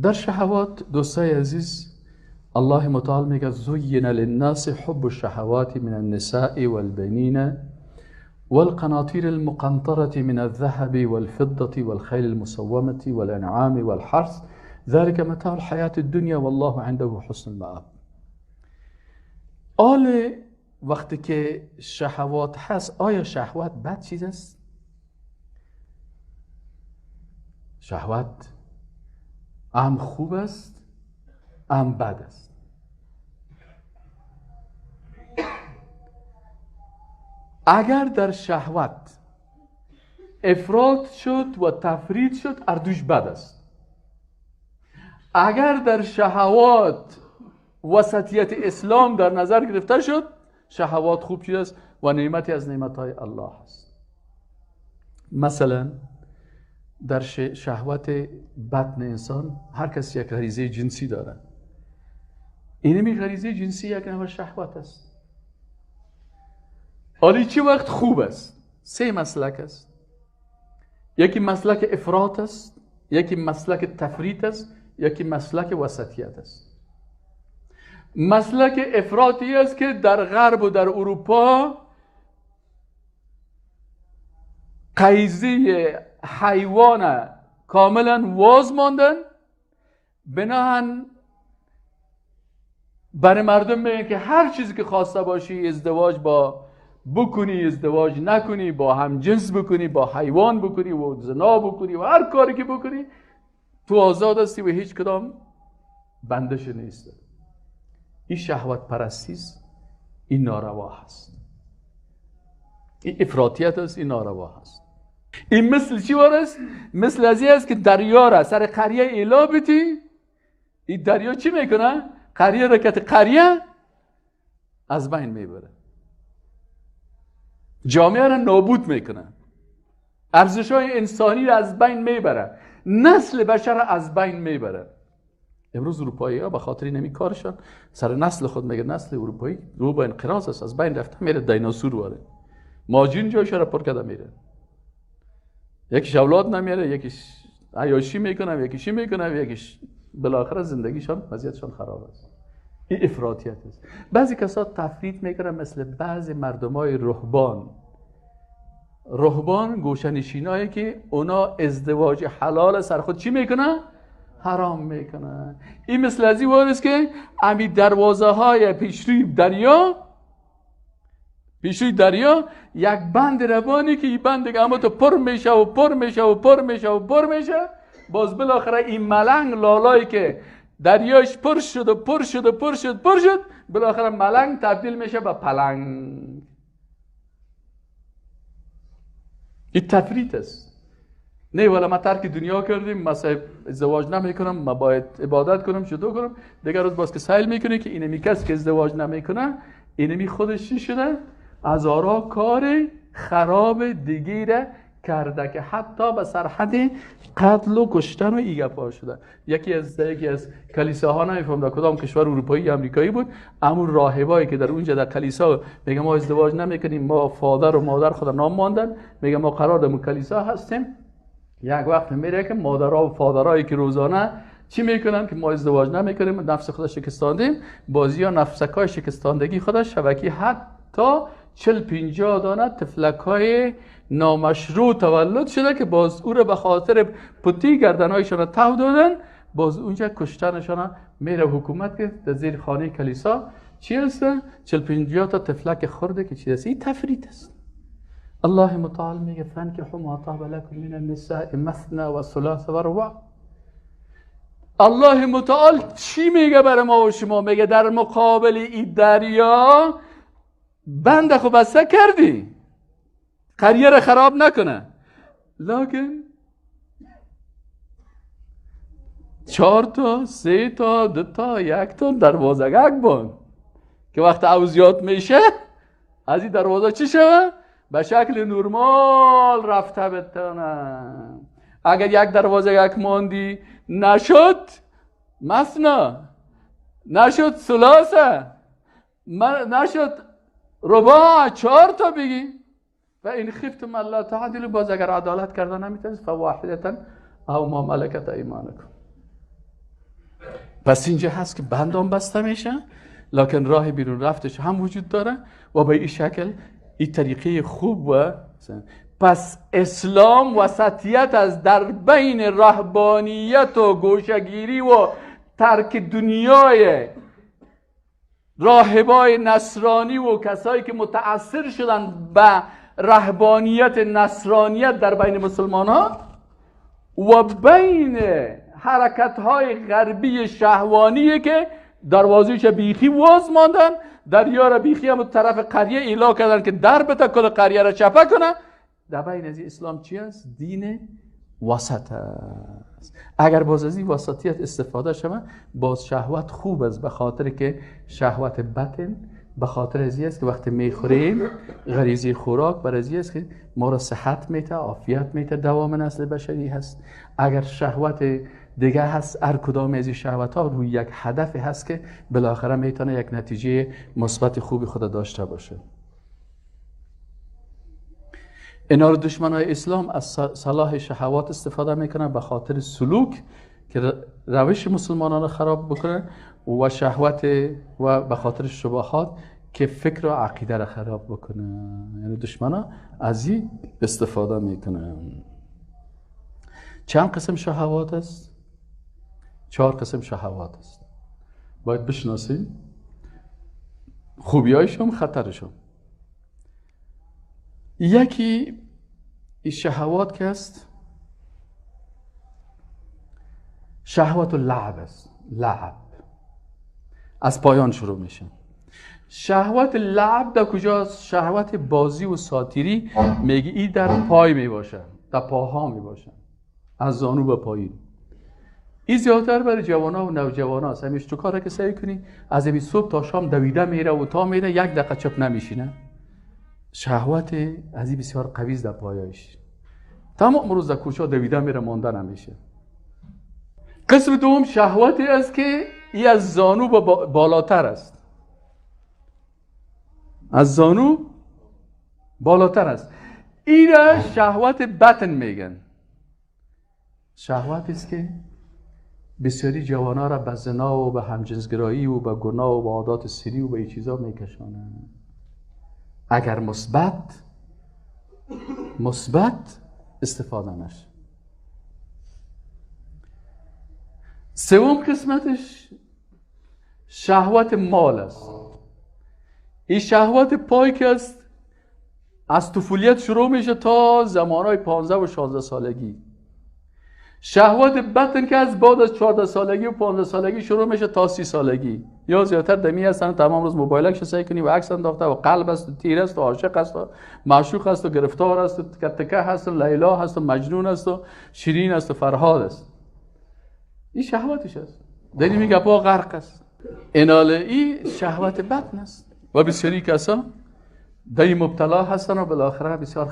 در شهوات دوستای عزیز الله متعال میگه زین للناس حب الشهوات من النساء والبنین والقناطير المقنطرة من الذهب والفضة والخيل المسومة والأنعام والحرث ذلك متاع الحياة الدنيا والله عنده حسن المآب. وقتی که شهوات هست، آیا شهوت بد چیز است؟ شهوت ام خوب است ام بد است؟ اگر در شهوت افراط شد و تفرید شد اردوش بد است. اگر در شهوات وسطیت اسلام در نظر گرفته شد شهوات خوب چیز است و نعمتی از نعمتهای الله است. مثلا در شهوت بطن انسان هر کسی یک غریزه جنسی داره. اینمی غریزه جنسی یک نوع شهوت است. حالی چه وقت خوب است؟ سه مسلک است. یکی مسلک افراط است، یکی مسلک تفریط است، یکی مسلک وسطیت است. مسلک افراطی است که در غرب و در اروپا قیزی حیوان کاملا واز ماندن، بناهن برای مردم میگن که هر چیزی که خواسته باشی ازدواج با بکنی، ازدواج نکنی، با هم جنس بکنی، با حیوان بکنی و زنا بکنی و هر کاری که بکنی تو آزاد هستی و هیچ کدام بندش نیست. این شهوت پرستی است، این ناروا هست، این افراطیت است، این ناروا هست. این مثل چی است؟ مثل ازی است که دریا را سر قریه ایلا بیتی، این دریا چی میکنه؟ قریه رکت قریه از بین میبره، جامعه را نابود میکنه، ارزش‌های انسانی را از بین میبره، نسل بشر را از بین میبره. امروز اروپایی ها به خاطر نمی کارشان سر نسل خود میگه نسل اروپایی رو به انقراض است، از بین رفته، میره دیناسور واره، ماجین جایش را پر کرده میره، یکیش اولاد نمیاره، یکیش عیاشی میکنه، یکیش میکنه، یکیش بالاخره زندگیشان وضعیتشان خراب است. این افراطیت است. بعضی کسا تفریط میکنن، مثل بعضی مردمای رهبان گوشه‌نشینایی که اونا ازدواج حلال سر خود چی میکنن؟ حرام میکنن. این مثل ازی وارست که امی دروازه های پیشروی دریا یک بند روانی که این بند دیگه اما تو پر میشه و پر میشه و پر میشه و پر میشه، باز بالاخره این ملنگ لالایی که دریاش پر شد و پر شد و پر شد پر شد، بالاخره ملنگ تبدیل میشه به پلنگ. این تفریط است. نه والا ما ترک دنیا کردیم، ما ازدواج نمیکنم، ما باید عبادت کنم، شدو کنم. دیگر روز باز که سائل میکنه که اینمی کس که ازدواج نمیکنه اینمی خودش چی شده؟ هزارها کار خراب دیگه کرده که حتی به سرحد قتل و کشتن و ایگپا شده. یکی از کلیساها نمیفهمم در کدام کشور اروپایی امریکایی بود، امون راهبایی که در اونجا در کلیسا میگه ما ازدواج نمیکنیم، ما فادر و مادر خود نام ماندن، میگه ما قرار در کلیسا هستیم. یک وقت میره که مادرها و فادرایی که روزانه چی میکنن که ما ازدواج نمیکنیم، نفس خود شکستاندیم، بازی ها نفسکای شکستاندگی خود شبکی حتی 40-50 دانه تفلکای نامشروع تولد شده که باز او را به خاطر پتی گردنهایشان را تو دادن، باز اونجا کشتنشان میره. حکومت که در زیر خانه کلیسا چی هست؟ 40-50 تا تفلک خورده که چی هست؟ این تفریط است. الله متعال میگه فانکحوا ما طاب لکم من النساء مثنی و ثلاث و رباع. الله متعال چی میگه برای ما و شما؟ میگه در مقابل این دریا بند خو بسته کردی، قریه را خراب نکنه، لکن 4 تا 3 تا 2 تا 1 تا دروازگک بان که وقت اوزیات میشه از این دروازه چی شوه؟ به شکل نورمال رفته بتونه. اگر یک دروازگک ماندی نشد مثنا، نشد ثلاثه، نشد رباع، 4 تا بگی. و این خفتم الله تعدیل، باز اگر عدالت کردن نمیتونید فواحدتا او ما ملکت ایمانکم. پس اینجا هست که بندام بسته میشه، لکن راه بیرون رفتش هم وجود داره و به این شکل این طریقه خوب و پس اسلام وسطیت از در بین رهبانیت و گوشگیری و ترک دنیای راهبای نصرانی و کسایی که متأثر شدن به رهبانیت نصرانیت در بین مسلمان ها و بین حرکت های غربی شهوانیه که دروازه‌ش بیخی واز ماندن، دریا را بیخی هم طرف قریه ایلا کردن که در بتا کل قریه را چپه کنه. در بین از اسلام چی است؟ دین وسط است. اگر باز از این وسطیت استفاده شود باز شهوت خوب است، به خاطر که شهوت بطن به خاطر از این است که وقتی میخوریم غریزه خوراک بر از این است که ما را صحت میته، عافیت میته، دوام نسل بشری هست. اگر شهوت دیگه هست، هر کدام از این شهوت ها روی یک هدف هست که بالاخره میتونه یک نتیجه مثبت خوبی خود داشته باشه. اینا رو دشمنای اسلام از صلاح شهوات استفاده میکنن به خاطر سلوک که روش مسلمانان رو خراب بکنه و شهوت و به خاطر شبهات که فکر و عقیده رو خراب بکنه. یعنی دشمنا از این استفاده میکنن. چند قسم شهوات است؟ 4 قسم شهوات است. باید بشناسیم خوبیایشون، خطرشون. یکی این شهوات که است شهوات لعب است. لعب از پایان شروع میشه. شهوت لعب در کجاست؟ شهوت بازی و ساتیری میگی این در پای میباشه، در پاها میباشه، از زانو به پایین. این زیادتر برای جوانا و نوجوانا است. همیشه تو کاره که سعی کنی از این صبح تا شام دویده میره و تا میره 1 دقیقه چپ نمیشینه. شهوت از این بسیار قوی در پایش، تمام روز در کوچه دویده میره، مانده نمیشه. قسم دوم شهوتی است که این از زانو بالاتر است، از زانو بالاتر است. این را شهوت بطن میگن. شهوتی است که بسیاری جوانا را به زنا و به همجنسگرایی و به گناه و به عادات سری و به این چیزا میکشانه. اگر مثبت استفاده نشه. سوم قسمتش شهوت مال است. این شهوت پای که است از طفولیت شروع میشه تا زمانهای 15 و 16 سالگی. شهوت بطن که از بعد از 14 سالگی و 15 سالگی شروع میشه تا 30 سالگی یا زیادتر دمی هستن. تمام روز موبایلک سعی کنی و عکس انداخته و قلب است و تیر است و عاشق است و معشوق است و گرفتار است و تکه هست و لیلا هست و مجنون است و شیرین است و فرهاد است. این شهوتش است. داری میگه پا غرق است. ایناله این شهوت بطن است و بسیاری کسا در این مبتلا هستن و بالاخره بسیار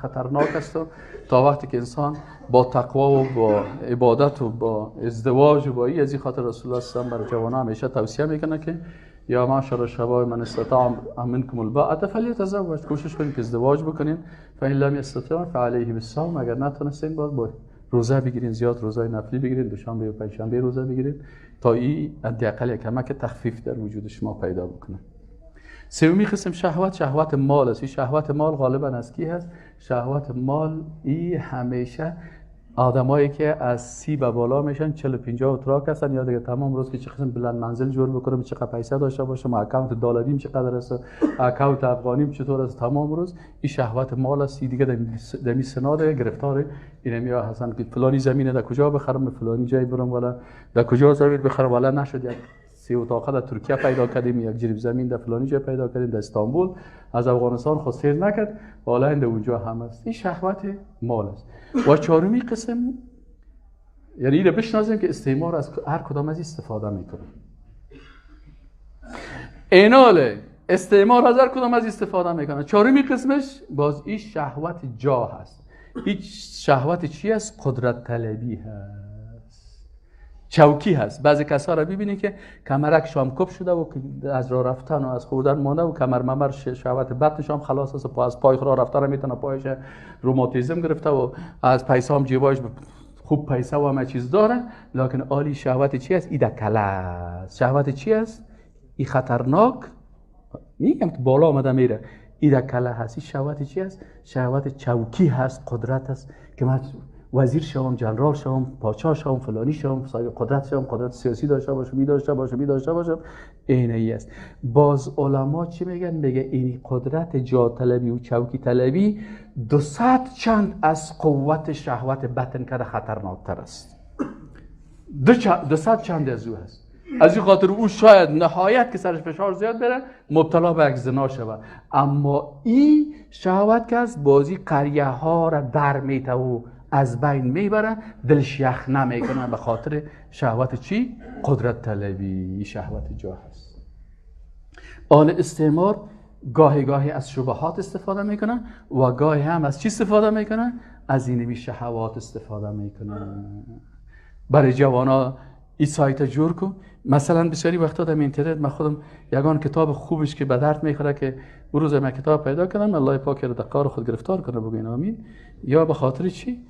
خطرناک است. و تا وقتی که انسان با تقوا و با عبادت و با ازدواج و با این از این خاطر رسول الله صلی الله علیه و آله برای جوانان همیشه توصیه میکنه که یا معشر الشباب من استطاع منکم الباءة فلیتزوج، کوشش کنید که ازدواج بکنین. فإن لم یستطع فعلیه بالصوم، اگر نتونستین باید روزه بگیرین، زیاد روزای نفلی بگیرین، دوشنبه و پنجشنبه روزه بگیرین تا این حداقل کمک تخفیف در وجود شما پیدا بکنه. سومی قسم شهوت مال است. این شهوت مال غالبا از کی هست؟ شهوت مال این همیشه آدمایی که از 30 به بالا میشن، 40 و 50 تراک هستن، یا دیگه تمام روز که چه قسم بلند منزل جور بکنم، چقدر پیسه داشته باشم، اکانت دلاریم چقدر است، اکانت افغانیم چطور است، تمام روز این شهوت مال است. دیگه در می سناد گرفتار اینمیا هستن که فلانی زمینه در کجا بخرم، فلانی جای برم، ولا در کجا زمین بخرم، ولا نشد یک 30 اتاقه در ترکیه پیدا کردیم، یک جریب زمین در فلانی جای پیدا کردیم، در استانبول از افغانستان خود سیر نکرد، والا این اونجا هم است. این شهوت مال است. و چهارمی قسم یعنی اینو بشناسیم که استعمار از هر کدام از استفاده میکنه. ایناله استعمار از هر کدام از استفاده میکنه. چهارمی قسمش باز این شهوت جاه هست. این شهوت چی است؟ قدرت طلبی هست، چوکی هست. بعضی کسا را ببینی که کمرک شام کپ شده و از راه رفتن و از خوردن مانده و کمر ممر شهوت بطنش هم خلاص است و از پای راه رفتن میتونه پایش روماتیسم گرفته و از پیسام جیبایش خوب پیسه و همه چیز داره، لکن آلی شهوت چی است؟ ایده کله است. شهوت چی است؟ این خطرناک، میگم که بالا آمده میره، ایده کله هست. این شهوت چی است؟ شهوت چوکی هست، قدرت هست که من وزیر شوم، جنرال شوم، پادشاه شوم، فلانی شوم، صاحب قدرت شوم، قدرت سیاسی داشته باشم، داشته باشم. اینه است. باز علما چی میگن؟ میگه این قدرت جا طلبی و چوکی طلبی 200 چند از قوت شهوت بطن کرده خطرناکتر است. 200 چند از او هست. از این خاطر او شاید نهایت که سرش فشار زیاد بره مبتلا به یک زنا شود، اما این شهوت که از بازی قریه ها را در میته و از بین میبره، دلش یخ نمیکنه به خاطر شهوت چی؟ قدرت طلبی. شهوت جا هست. آل استعمار گاهی از شبهات استفاده میکنن و گاهی هم از چی استفاده میکنن؟ از اینمی شهوات استفاده میکنن. برای جوانا این سایت جور کن. مثلا بسیاری وقتا در اینترنت من خودم یگان کتاب خوبش که به درد میخوره که اون روز من کتاب پیدا کردم، الله پاک رو در کار خود گرفتار کنه بگین آمین. یا به خاطر چی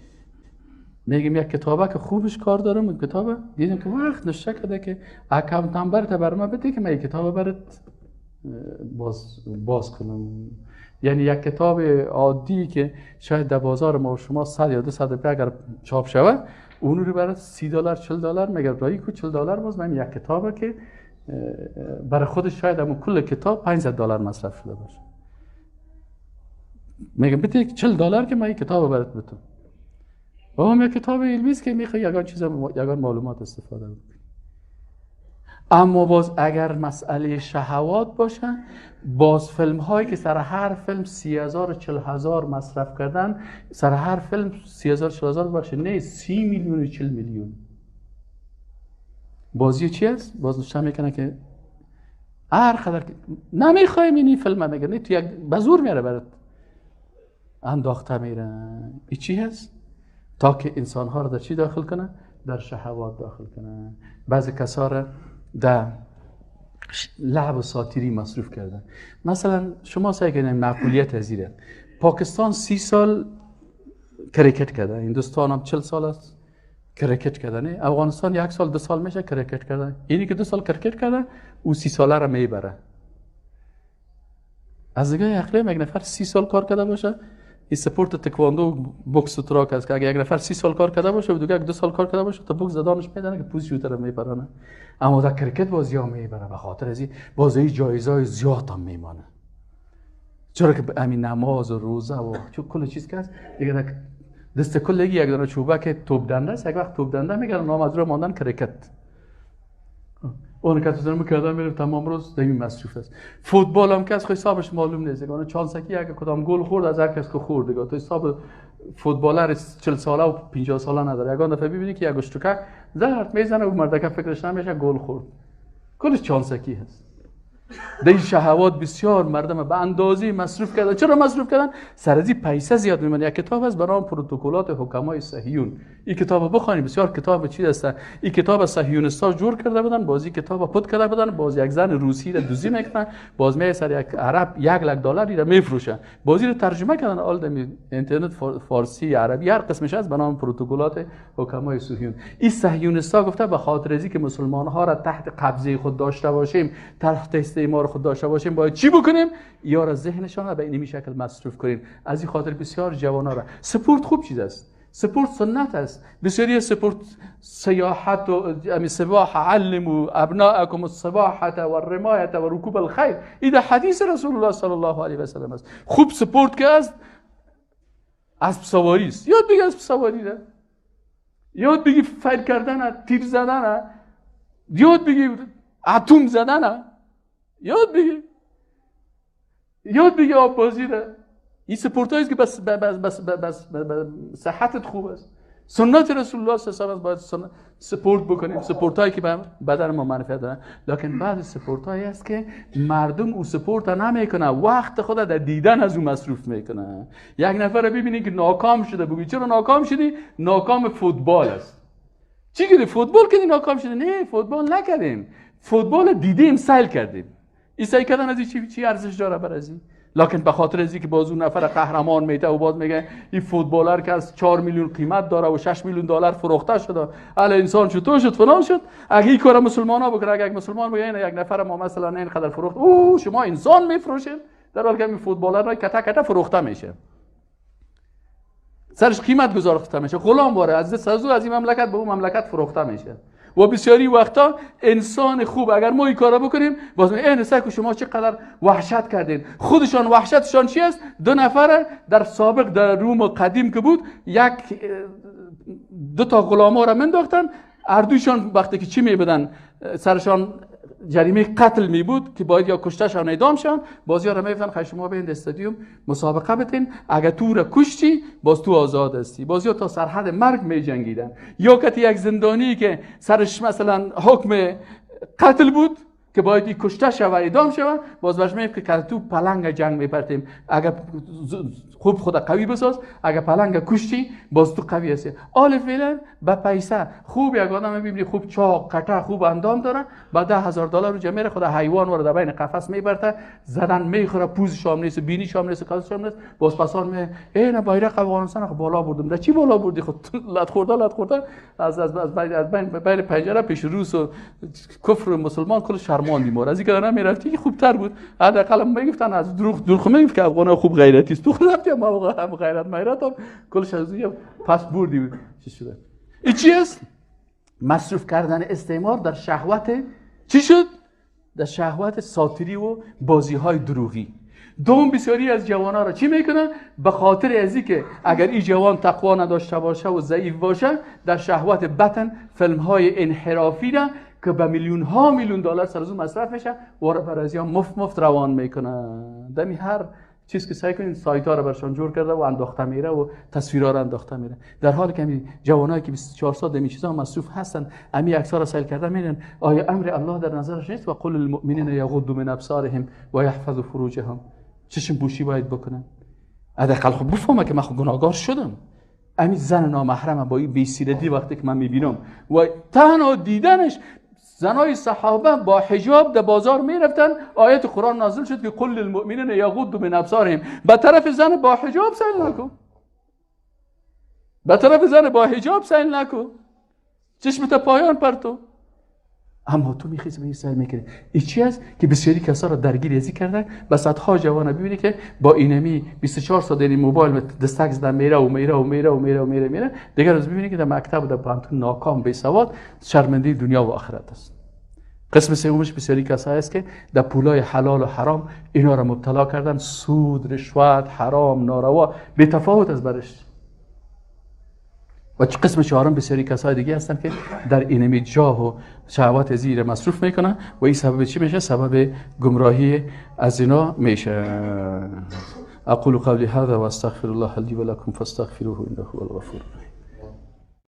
میگم یک کتابه که خوبش کار دارم، اون کتابه دیدم که وقت نشه کرده که اکانت نمبرت برام بده که من این کتابه برات باز کنم. یعنی یک کتاب عادی که شاید در بازار ما و شما 100 یا 200 روپیه اگر چاپ شود، اون رو برای $30 $40 مگر رایی کو $40 باز من یک کتابه که برای خودش شاید همون کل کتاب $500 مصرف شده باشه. میگم بده $40 که من این کتابو برات بدم. هم یک کتاب علمی است که میخوای یگان معلومات استفاده کنی. اما باز اگر مسئله شهوات باشه، باز فیلم هایی که سر هر فیلم 30,000 40,000 مصرف کردن، سر هر فیلم 30,000 40,000 باشه، نه 30 میلیون و 40 میلیون. بازی چی است؟ باز نشان میکنه که هر قدر نمیخوایم این فیلم میگه نه تو یک بزور میاره برات انداخته میره. این چی هست؟ تا که انسان ها رو در چی داخل کنه؟ در شهوات داخل کنه. بعضی کسا را در لعب و ساتیری مصروف کردن. مثلا شما سعی کنید معقولیت پذیره. پاکستان 30 سال کرکت کرده، هندوستان هم 40 سال است کرکت کردن، افغانستان 1 سال 2 سال میشه کرکت کردن. اینی که 2 سال کرکت کرده او 30 ساله را میبره. از نگاه عقلی یک نفر 30 سال کار کرده باشه، این سپورت تکواندو بوکس و تراک است که اگه یک نفر 30 سال کار کرده باشه و دیگه 2 سال کار کرده باشه تا بوکس زدانش میدنه که پوزش رو طرف میپرانه. اما در کرکت بازی ها میبره به خاطر از این بازی جایزه زیاد هم میمانه. چرا که همین نماز و روزه و چون کل چیز که هست دیگه دست کلگی یک دانه چوبه که توپ دنده است، یک وقت توپ دنده میگن نام از رو ماندن کرکت. اون که تو میکردن میره تمام روز دمی مصروف است. فوتبال هم که از خود حسابش معلوم نیست. اون چانسکی اگه کدام گل خورد از هر کس که خورد دیگه تو حساب فوتبالر 40 ساله و 50 ساله نداره. یگان دفعه ببینی که یک اشتکک زرد میزنه و مردک فکرش نمیشه گل خورد. کلش چانسکی هست. در این شهوات بسیار مردم به اندازه مصروف کردن. چرا مصروف کردن؟ سر از این پیسه زیاد میمونه. یک کتاب است به نام پروتکلات حکمای صهیون. این کتاب بخونید، بسیار کتاب چیز است. این کتاب صهیونیست‌ها جور کرده بودن، بازی کتاب پد کرده بودن، باز یک زن روسی را دوزی میکنن، باز می سر یک عرب $1,00,000 را میفروشن. بازی رو ترجمه کردن آل اینترنت فارسی عربی هر قسمش از به نام پروتکلات حکمای صهیون. این صهیونیست‌ها گفته به خاطر از اینکه مسلمان‌ها را تحت قبضه خود داشته باشیم، تحت استعمار خود داشته باشیم، باید چی بکنیم؟ یا را ذهنشان را به این شکل مصروف کنیم. از این خاطر بسیار جوانا را سپورت خوب چیز است. سپورت سنت است. بسیاری سپورت سیاحت و سباحه، علموا ابناءکم السباحه و الرمایه و رکوب الخیل. این حدیث رسول الله صلی الله علیه و سلم است. خوب سپورت که است اسب سواری است. یاد بگی اسب سواری را، یاد بگی فیر کردن، تیر زدن، یاد بگی اتم زدن، یاد بگی آب بازی را. این سپورت هایی که بس صحتت خوب است. سنت رسول الله صلی الله علیه و سلم باید سپورت بکنیم. سپورت هایی که به بدن ما منفعت دارن. لکن بعضی سپورت هایی است که مردم او سپورت نمیکنه، وقت خود در دیدن از او مصروف میکنه. یک نفر ببینی که ناکام شده، بگی چرا ناکام شدی؟ ناکام فوتبال است. چی کردی؟ فوتبال کردی ناکام شدی؟ نه، فوتبال نکردیم، فوتبال دیدیم، سیل کردیم. این سیل کردن از چی ارزش داره بر از این؟ لکن به خاطر از اینکه باز اون نفر قهرمان میته و باز میگه این فوتبالر که از 4 میلیون قیمت داره و 6 میلیون دلار فروخته شده، اله انسان چطور شد فلان شد. اگه این کار مسلمان ها بکنه، اگه یک مسلمان بگه یک نفر ما مثلا اینقدر فروخت، او شما انسان میفروشید، در حالی که این فوتبالر را کتا کتا فروخته میشه، سرش قیمت گذاشته میشه، غلام واره از این مملکت به اون مملکت فروخته میشه. و بسیاری وقتا انسان خوب اگر ما این کارا بکنیم باز این که شما چقدر وحشت کردین. خودشان وحشتشان چی است؟ 2 نفر در سابق در روم قدیم که بود، 2 تا غلاما را منداختن، اردوشان وقتی که چی میبدن سرشان جریمه قتل می بود که باید یا کشته شون اعدام شون، بازی ها را میفتن خیلی شما به این استادیوم مسابقه بتین، اگر تو را کشتی باز تو آزاد هستی. بازی ها تا سرحد مرگ می جنگیدن. یا که یک زندانی که سرش مثلا حکم قتل بود که باید کشته شود اعدام شود، باز بهش میگه که تو پلنگ جنگ میپرتیم، اگر خوب خود قوی بساز، اگر پلنگ کشتی باز تو قوی هستی. آل فعلا با پیسه خوب یک آدم میبینی خوب چاق کٹه خوب اندام داره، با $10,000 رو جمعه خود حیوان رو در بین قفس میبرته، زدن میخوره، پوزش هم نیست، بینیش هم نیست، کاسش هم نیست، باز پسان میگه اینا bayrak افغانستان بالا بردم. در چی بالا بردی؟ خود لط خورده از بین پنجره پیش روس و کفر و مسلمان کل شرماندی ما. از اینکه نمیرفتی که خوبتر بود. حداقل میگفتن از دروغ میگفت که افغان خوب غیرتی است. تو رفتی ما هم غیرت هم کلش از اون پس بردی. چی شده؟ این چی است؟ مصرف کردن استعمار در شهوت چی شد؟ در شهوت ساتیری و بازی های دروغی. دوم بسیاری از جوانان را چی میکنن؟ به خاطر از اینکه اگر این جوان تقوا نداشته باشه و ضعیف باشه، در شهوت بطن فیلم های انحرافی را که به میلیون دلار سر از اون مصرف میشه و برای مفت روان میکنن. دمی هر چیز که سعی کنین سایت ها رو برشان جور کرده و انداخته میره و تصویرها رو انداخته میره، در حالی که همین جوانایی که 24 سال دمی چیزا مصروف هستن امی عکس‌ها رو سیل کرده میرن. آیا امر الله در نظرش نیست؟ و قل للمؤمنین یغضوا من ابصارهم و یحفظوا فروجهم؟ چشم پوشی باید بکنن. حداقل خب بفهمه که من خب گناهکار شدم. امی زن نامحرم با این بی‌سیرتی وقتی که من میبینم و تنها دیدنش، زنای صحابه با حجاب در بازار میرفتن، آیت قرآن نازل شد که قل للمؤمنین یغضوا من ابصارهم. به طرف زن با حجاب سیل نکن، به طرف زن با حجاب سیل نکن، چشمت پایان پرتو. اما تو میخیز به این سیل میکنی. این چی است که بسیاری کسا را درگیر ازی کردن؟ بس صدها جوان ببینی که با اینمی 24 ساعت این موبایل دستک زدن میره دیگر از ببینی که در مکتب و در پانتون ناکام بی سواد، شرمنده دنیا و آخرت است. قسم سومش بسیاری کسا است که در پولای حلال و حرام اینا را مبتلا کردن، سود، رشوت، حرام، ناروا، بی تفاوت از برش. و قسم چهارم بسیاری کسای دیگه هستن که در اینمی جاه و شهوات زیر مصروف میکنن و این سبب چی میشه؟ سبب گمراهی از اینا میشه. اقول قولی هذا و استغفر الله لي و لكم فاستغفروه انه هو الغفور الرحیم.